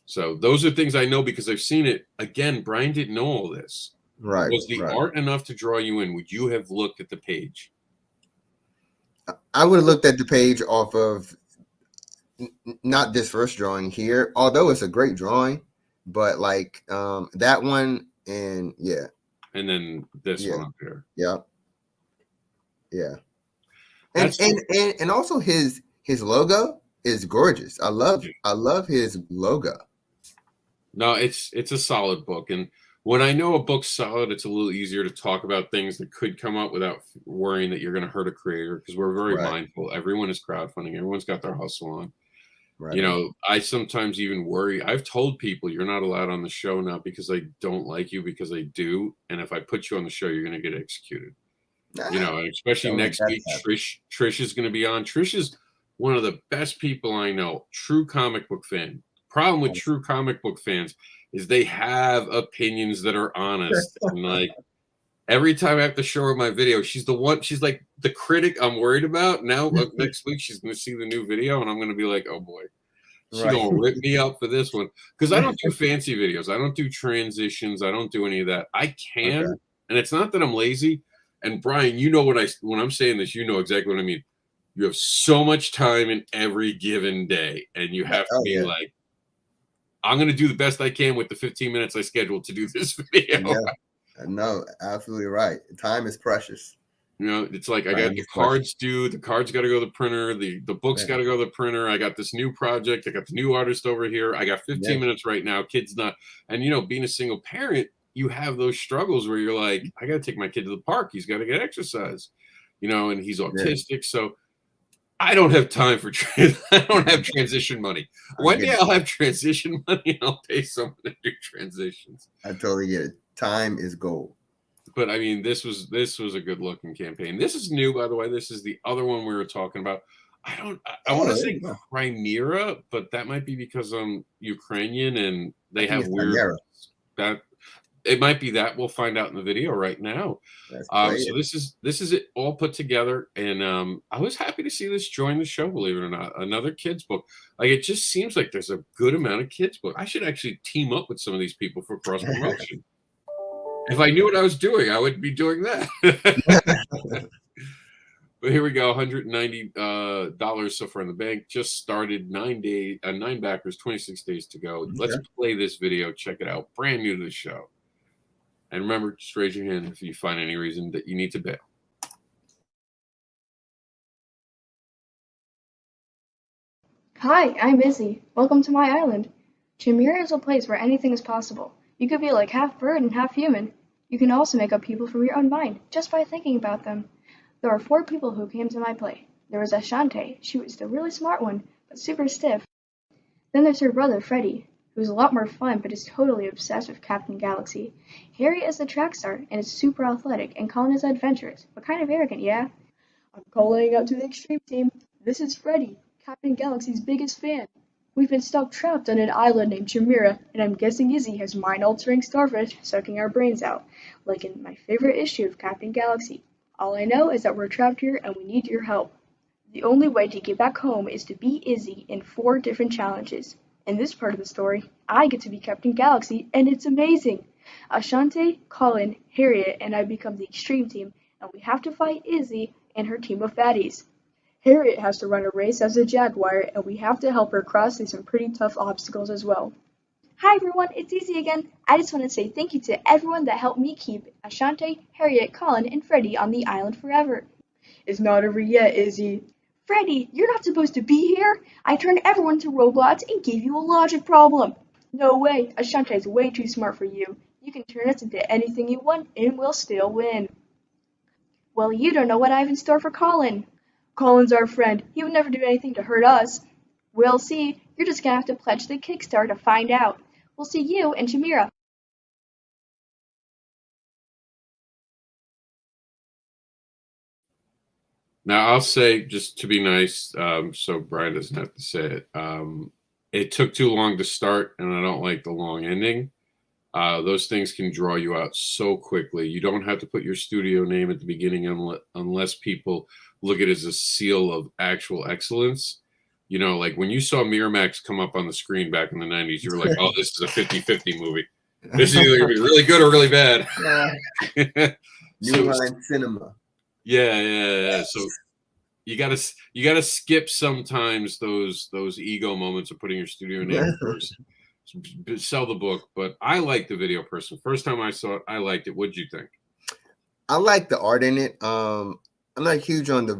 So those are things I know because I've seen it. Again, Brian didn't know all this. Right. Was the Right. art enough to draw you in? Would you have looked at the page? I would have looked at the page off of not this first drawing here, although it's a great drawing, but like that one and yeah. And then this Yeah. one up here. Yeah. Yeah. And That's and also his logo is gorgeous. I love his logo. No, it's a solid book. And when I know a book's solid, it's a little easier to talk about things that could come up without worrying that you're going to hurt a creator, because we're very Right. mindful. Everyone is crowdfunding. Everyone's got their hustle on. Right. You know, I sometimes even worry. I've told people you're not allowed on the show, not because I don't like you, because I do. And if I put you on the show, you're going to get executed. You know, and especially Don't let next that week, happen. Trish is going to be on. Trish is one of the best people I know. True comic book fan. Problem with true comic book fans is they have opinions that are honest. And like every time I have to show her my video, she's like the critic I'm worried about. Now next week she's going to see the new video and I'm going to be like, oh boy, she's Right. going to rip me up for this one. Because I don't do fancy videos. I don't do transitions. I don't do any of that. I can. Okay. And it's not that I'm lazy. And Brian, you know when I'm saying this, you know exactly what I mean. You have so much time in every given day, and you have to be like, I'm going to do the best I can with the 15 minutes I scheduled to do this video. Yeah. No, absolutely right. Time is precious. You know, it's like I got the cards due. The cards got to go to the printer. The books got to go to the printer. I got this new project. I got the new artist over here. I got 15 minutes right now. Kid's not. And, you know, being a single parent, you have those struggles where you're like, I got to take my kid to the park. He's got to get exercise, you know, and he's autistic. So I don't have time for, I don't have transition money. One day I'll have transition money and I'll pay someone to do transitions. I totally get it. Time is gold. But I mean, this was a good looking campaign. This is new, by the way. This is the other one we were talking about. I want to say Chimera, but that might be because I'm Ukrainian and they have weird that it might be that. We'll find out in the video right now. So this is it all put together, and I was happy to see this join the show. Believe it or not, another kids book. Like it just seems like there's a good amount of kids book. I should actually team up with some of these people for cross promotion. If I knew what I was doing, I would be doing that. But here we go, $190 so far in the bank. Just started 9 backers, 26 days to go. Okay. Let's play this video. Check it out. Brand new to the show. And remember, just raise your hand if you find any reason that you need to bail. Hi, I'm Izzy. Welcome to my island. Chimera is a place where anything is possible. You could be like half bird and half human. You can also make up people from your own mind, just by thinking about them. There are 4 people who came to my play. There was Ashante. She was the really smart one, but super stiff. Then there's her brother, Freddy, who's a lot more fun, but is totally obsessed with Captain Galaxy. Harry is the track star, and is super athletic, and Colin is adventurous, but kind of arrogant, yeah? I'm calling out to the extreme team. This is Freddy, Captain Galaxy's biggest fan. We've been stuck trapped on an island named Chimera, and I'm guessing Izzy has mind-altering starfish sucking our brains out, like in my favorite issue of Captain Galaxy. All I know is that we're trapped here and we need your help. The only way to get back home is to beat Izzy in 4 different challenges. In this part of the story, I get to be Captain Galaxy, and it's amazing! Ashante, Colin, Harriet, and I become the extreme team, and we have to fight Izzy and her team of baddies. Harriet has to run a race as a Jaguar, and we have to help her cross through some pretty tough obstacles as well. Hi everyone, it's Izzy again. I just want to say thank you to everyone that helped me keep Ashante, Harriet, Colin, and Freddy on the island forever. It's not over yet, Izzy. Freddy, you're not supposed to be here. I turned everyone into robots and gave you a logic problem. No way, Ashante's way too smart for you. You can turn us into anything you want and we'll still win. Well, you don't know what I have in store for Colin. Colin's our friend. He would never do anything to hurt us. We'll see. You're just gonna have to pledge the Kickstarter to find out. We'll see you and Chimera. Now, I'll say, just to be nice, so Brian doesn't have to say it, it took too long to start, and I don't like the long ending. Those things can draw you out so quickly. You don't have to put your studio name at the beginning unless people look at it as a seal of actual excellence. You know, like when you saw Miramax come up on the screen back in the 90s, you were like, oh, this is a 50-50 movie. This is either going to be really good or really bad. New Line Cinema. Yeah. So you gotta skip sometimes those ego moments of putting your studio name first. Sell the book, but I like the video person. First time I saw it, I liked it. What'd you think? I like the art in it. I'm not huge on the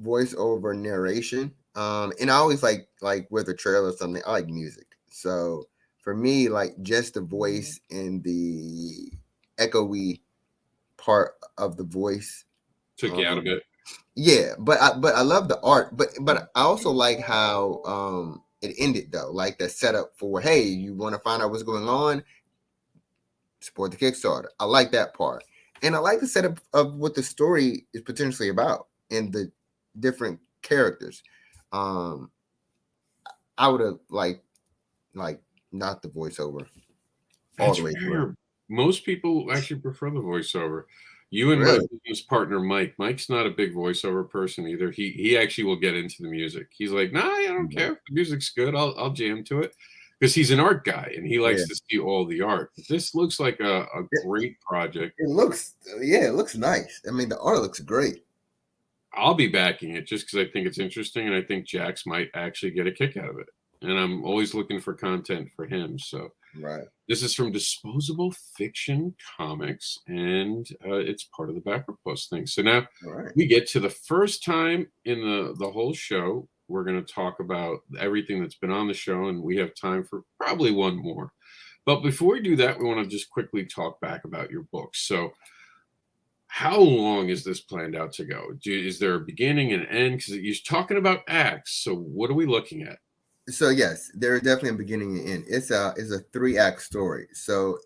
voiceover narration. And I always like with a trailer or something, I like music. So for me, like just the voice and the echoey part of the voice took you out a bit. Yeah, but I love the art, but I also like how it ended though, like the setup for, hey, you want to find out what's going on, support the Kickstarter. I like that part, and I like the setup of what the story is potentially about and the different characters. I would have like not the voiceover all the way through. Most people actually prefer the voiceover. You and my business partner Mike's not a big voiceover person either. He actually will get into the music. He's like, nah, I don't care if the music's good. I'll jam to it, because he's an art guy and he likes to see all the art. This looks like a great project. It looks nice. I mean, the art looks great. I'll be backing it just because I think it's interesting, and I think Jax might actually get a kick out of it. And I'm always looking for content for him. So this is from Disposable Fiction Comics, and it's part of the Backer Post thing. So now we get to the first time in the whole show. We're going to talk about everything that's been on the show, and we have time for probably one more. But before we do that, we want to just quickly talk back about your books. So how long is this planned out to go? Is there a beginning and end? Because you're talking about acts. So what are we looking at? So yes, there is definitely a beginning and end. It's a 3-act story. So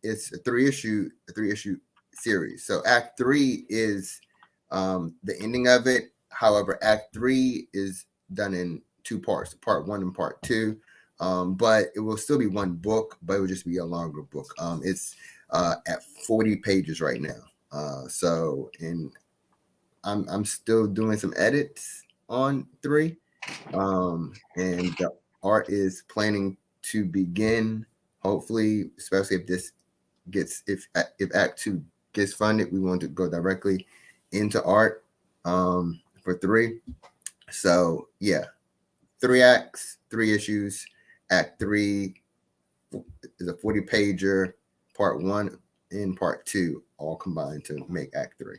it's a three issue series. So Act 3 is the ending of it. However, Act 3 is done in 2 parts, Part 1 and Part 2. But it will still be one book, but it will just be a longer book. It's at 40 pages right now. So I'm still doing some edits on 3. And the art is planning to begin, hopefully, especially if this gets if Act 2 gets funded, we want to go directly into art for 3. So yeah, 3 acts, 3 issues. Act 3 is a 40-pager, Part 1 and Part 2 all combined to make Act 3.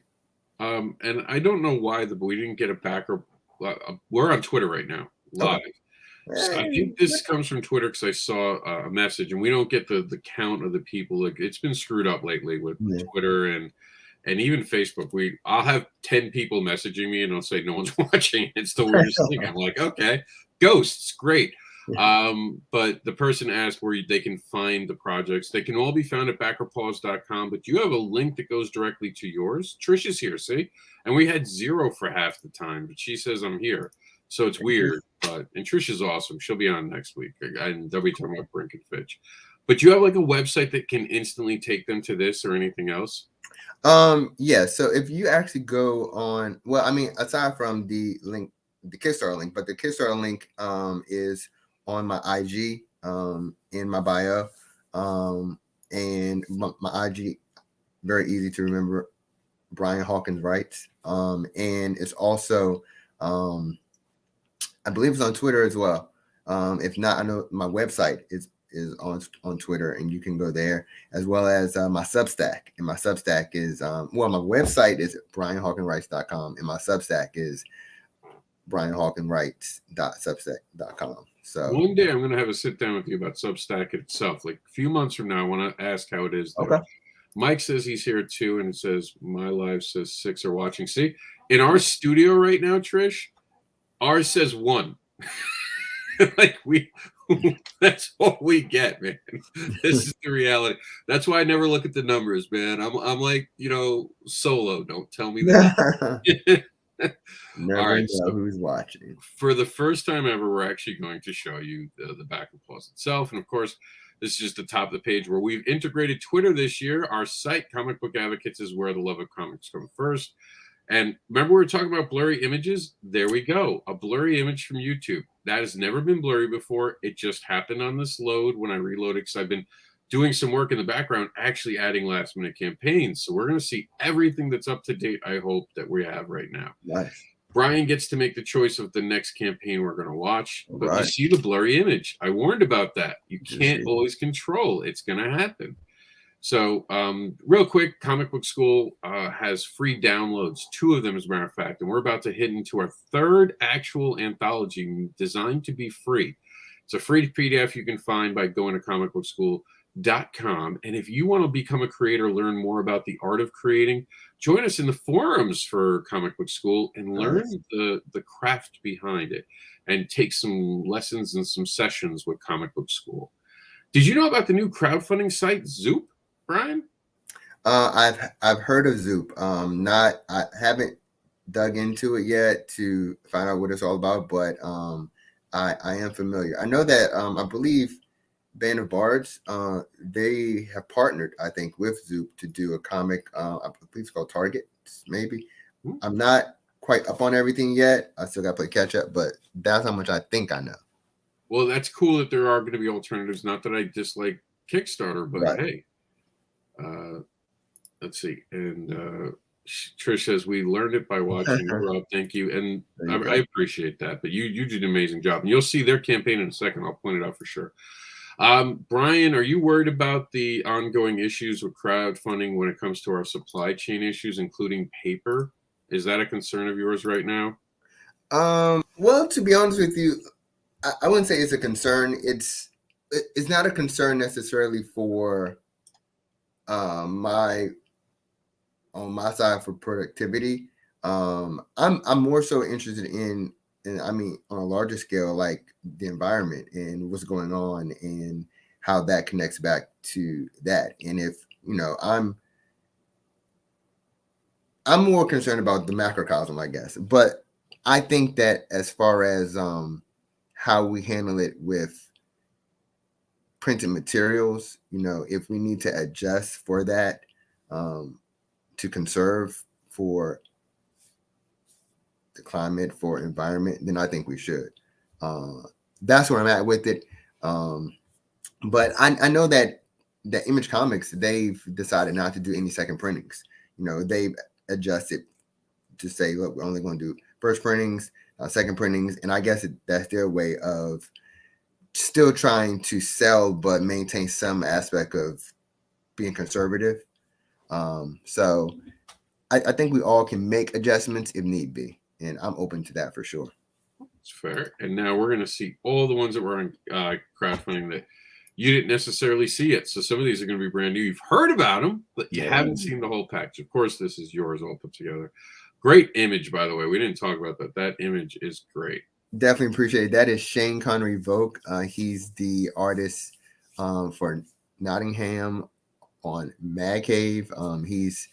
And I don't know why but we didn't get a backer. We're on Twitter right now, live. So I think this comes from Twitter because I saw a message, and we don't get the count of the people. Like, it's been screwed up lately with Twitter and even Facebook. I'll have 10 people messaging me, and I'll say no one's watching. It's the weirdest thing. I'm like, okay, ghosts, great. But the person asked where they can find the projects. They can all be found at backerpaws.com, but you have a link that goes directly to yours. Trish is here, see? And we had 0 for half the time, but she says I'm here. So it's weird. And Trish is awesome. She'll be on next week. And they'll be talking about Brink and Fitch. But you have like a website that can instantly take them to this or anything else? Yeah. So if you actually go on, well, I mean, aside from the link, the Kickstarter link, but the Kickstarter link is on my IG in my bio. And my IG, very easy to remember, Brian Hawkins Writes. And it's also I believe it's on Twitter as well. If not, I know my website is on Twitter, and you can go there, as well as my Substack. And my Substack is my website is brianhawkinwrites.com, and my Substack is brianhawkinwrites.substack.com. So one day I'm going to have a sit down with you about Substack itself. Like a few months from now, I want to ask how it is there. Okay. Mike says he's here too, and it says my live says 6 are watching. See, in our studio right now, Trish, ours says 1. Like that's all we get, man. This is the reality. That's why I never look at the numbers, man. I'm like, solo. Don't tell me that. Never all right, know so who's watching. For the first time ever, we're actually going to show you the Backer Paws itself, and of course, This is just the top of the page where we've integrated Twitter this year. Our site, Comic Book Advocates, is where the love of comics come first. And remember, we were talking about blurry images? There we go. A blurry image from YouTube. That has never been blurry before. It just happened on this load when I reloaded, because I've been doing some work in the background, actually adding last minute campaigns. So we're going to see everything that's up to date, I hope, that we have right now. Nice. Brian gets to make the choice of the next campaign we're going to watch. But Right. you see the blurry image. I warned about that. You can't always control. It's going to happen. So real quick, Comic Book School has free downloads, 2 of them as a matter of fact, and we're about to hit into our 3rd actual anthology designed to be free. It's a free PDF you can find by going to comicbookschool.com. And if you want to become a creator, learn more about the art of creating, join us in the forums for Comic Book School and learn the craft behind it, and take some lessons and some sessions with Comic Book School. Did you know about the new crowdfunding site, Zoop, Brian? I've heard of Zoop. I haven't dug into it yet to find out what it's all about, but I am familiar. I know that I believe Band of Bards, they have partnered, I think, with Zoop to do a comic. I believe it's called Target, maybe. I'm not quite up on everything yet. I still got to play catch up, but that's how much I think I know. Well, that's cool that there are going to be alternatives. Not that I dislike Kickstarter, but hey, let's see. And Trish says we learned it by watching. Rob, thank you, and I appreciate that. But you did an amazing job, and you'll see their campaign in a second. I'll point it out for sure. Brian, are you worried about the ongoing issues with crowdfunding when it comes to our supply chain issues, including paper? Is that a concern of yours right now? Well, to be honest with you, I wouldn't say it's a concern. It's not a concern necessarily for my side for productivity. I'm more so interested in I mean, on a larger scale, like the environment and what's going on and how that connects back to that. And if, you know, I'm more concerned about the macrocosm, I guess. But I think that as far as how we handle it with printed materials, you know, if we need to adjust for that to conserve for the climate, for environment, then I think we should. That's where I'm at with it. But I know that Image Comics, they've decided not to do any second printings. You know, they've adjusted to say, look, we're only going to do first printings, second printings. And I guess that's their way of still trying to sell, but maintain some aspect of being conservative. So I think we all can make adjustments if need be. And I'm open to that for sure. It's fair. And now we're going to see all the ones that were on crowdfunding that you didn't necessarily see it. So some of these are going to be brand new. You've heard about them, but you haven't seen the whole package. Of course, this is yours all put together. Great image, by the way. We didn't talk about that. That image is great. Definitely appreciate it. That is Shane Connery Vogue. He's the artist for Nottingham on Mad Cave. He's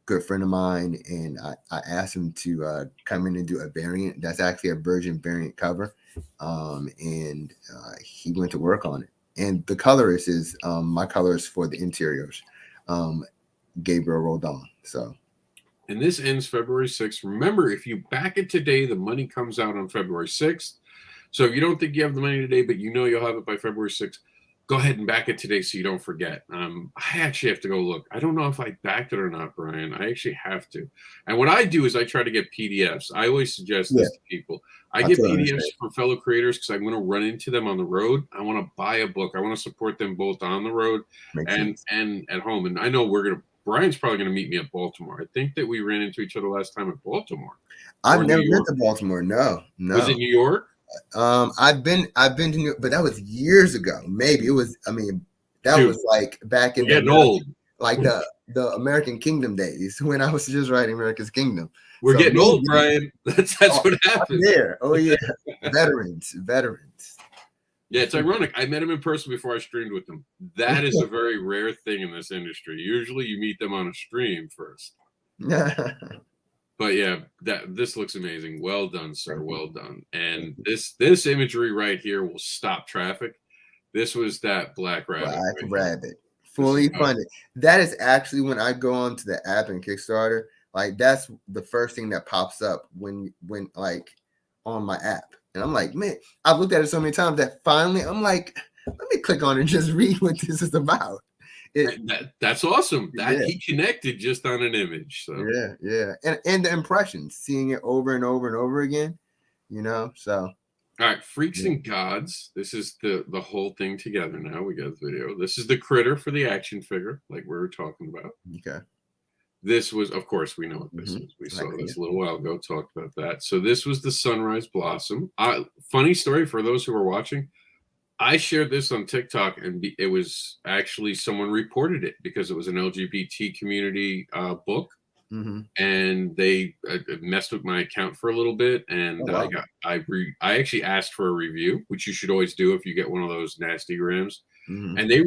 good friend of mine, and I asked him to come in and do a variant. That's actually a Virgin variant cover, and he went to work on it. And the colorist is my colorist for the interiors, Gabriel Rodon. So, and this ends February 6th. Remember, if you back it today, the money comes out on February 6th. So if you don't think you have the money today, but you know you'll have it by February 6th, go ahead and back it today so you don't forget. I actually have to go look. I don't know if I backed it or not, Brian. I actually have to. And what I do is I try to get PDFs. I always suggest this to people. I get PDFs for fellow creators because I'm going to run into them on the road. I want to buy a book. I want to support them both on the road and at home. And I know Brian's probably going to meet me at Baltimore. I think that we ran into each other last time at Baltimore. I've never been to Baltimore. No. Was it New York? I've been to New York, but that was years ago. Maybe it was. I mean, that was like back in getting old, like the American Kingdom days when I was just writing America's Kingdom. We're getting old, Brian. That's what happened. There, yeah, veterans. Yeah, it's ironic. I met him in person before I streamed with them. That is a very rare thing in this industry. Usually, you meet them on a stream first. But yeah, this looks amazing. Well done, sir. Well done. And this imagery right here will stop traffic. This was that Black Rabbit. Black right? Rabbit, fully funded. That is actually when I go onto the app and Kickstarter, like that's the first thing that pops up when like on my app, and I'm like, man, I've looked at it so many times that finally I'm like, let me click on it and just read what this is about. That's awesome. That Yeah. he connected just on an image. So Yeah, and the impressions, seeing it over and over and over again, you know. So all right, Freaks and Gods. This is the whole thing together now. We got the video. This is the critter for the action figure, like we were talking about. okay. This was, of course, we know what this is. We saw this a little while ago, talked about that. So this was the Sunrise Blossom. Funny story for those who are watching. I shared this on TikTok, and it was actually someone reported it because it was an LGBT community book, and they messed with my account for a little bit, and I actually asked for a review, which you should always do if you get one of those nasty grams, and they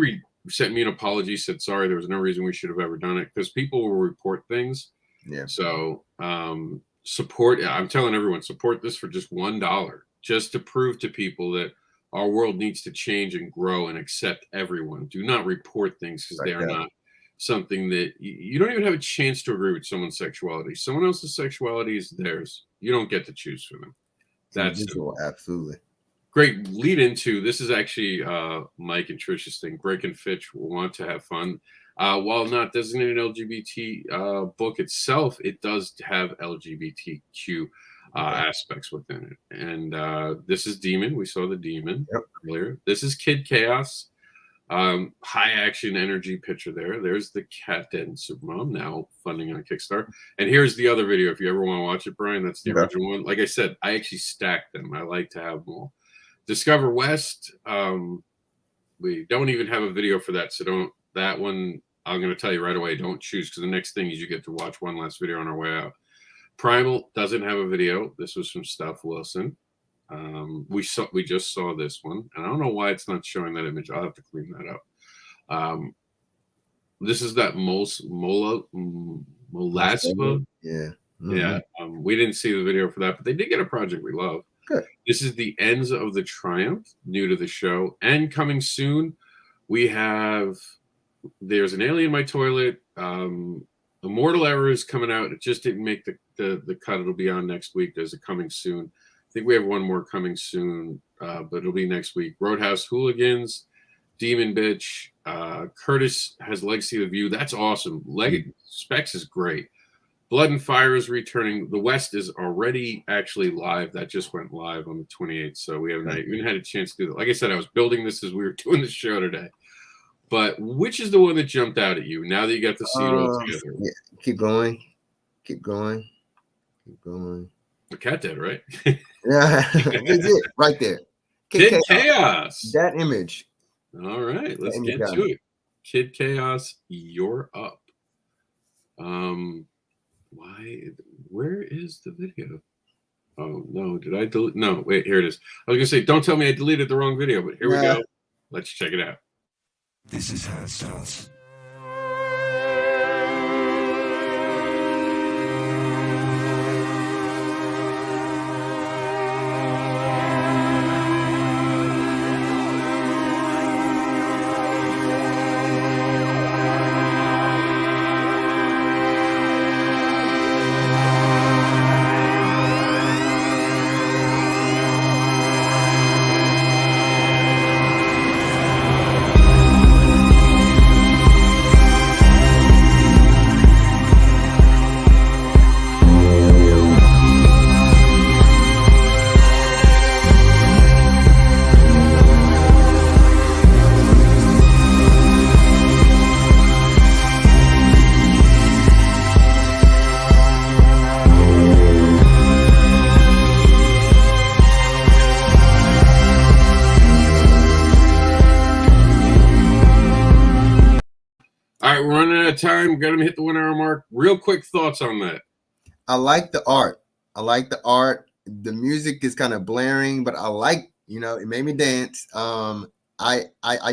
sent me an apology, said sorry, there was no reason we should have ever done it, because people will report things. Yeah. So support. I'm telling everyone, support this for just $1, just to prove to people that our world needs to change and grow and accept everyone. Do not report things because they are not something that you don't even have a chance to agree with someone's sexuality. Someone else's sexuality is theirs. You don't get to choose for them. That's absolutely great lead into. This is actually Mike and Trish's thing. Break and Fitch will want to have fun. While not designated LGBT book itself, it does have LGBTQ aspects within it. And this is Demon. We saw the Demon earlier. This is Kid Chaos. High action energy picture there. There's the Cat Dead and Supermom, now funding on Kickstarter. And here's the other video if you ever want to watch it, Brian. That's the original one. Like I said, I actually stacked them. I like to have them all. Discover West. We don't even have a video for that, so that one I'm going to tell you right away, don't choose, because the next thing is you get to watch one last video on our way out. Primal doesn't have a video. This was from Steph Wilson. We just saw this one, and I don't know why it's not showing that image. I'll have to clean that up. This is that Molaspa. Yeah. We didn't see the video for that, but they did get a project we love. Good. This is the Ends of the Triumph, new to the show, and coming soon. We have There's an Alien in My Toilet. Immortal Error is coming out. It just didn't make the cut. It'll be on next week. There's a coming soon. I think we have one more coming soon, but it'll be next week. Roadhouse Hooligans, Demon Bitch. Curtis has Legacy of the View. That's awesome. Specs is great. Blood and Fire is returning. The West is already actually live. That just went live on the 28th, so we haven't even had a chance to do that. Like I said, I was building this as we were doing the show today. But which is the one that jumped out at you now that you got to see it all together? Yeah. Keep going. The Cat Dead, right? Yeah, that's it right there. Kid Chaos. That image. All right, let's get to it. Kid Chaos, you're up. Where is the video? Oh no, did I delete? No, wait, here it is. I was gonna say, don't tell me I deleted the wrong video, but here we go. Let's check it out. This is how it starts. We're running out of time. Got to hit the 1 hour mark. Real quick thoughts on that. I like the art. The music is kind of blaring, but I like, it made me dance. I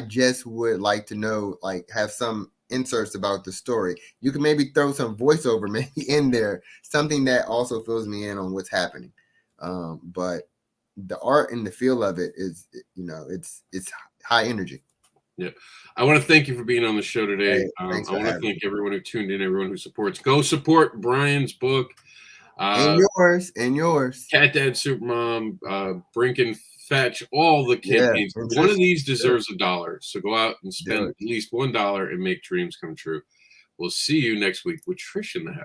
just would like to know, have some inserts about the story. You can maybe throw some voiceover maybe in there, something that also fills me in on what's happening. But the art and the feel of it is, it's high energy. Yeah. I want to thank you for being on the show today. Hey, I thanks for want to having thank everyone who tuned in, everyone who supports. Go support Brian's book. And yours. Cat Dad Supermom, Brink and Fetch, all the campaigns. Yeah, One of these deserves $1. So go out and spend Do it. at least $1 and make dreams come true. We'll see you next week with Trish in the house.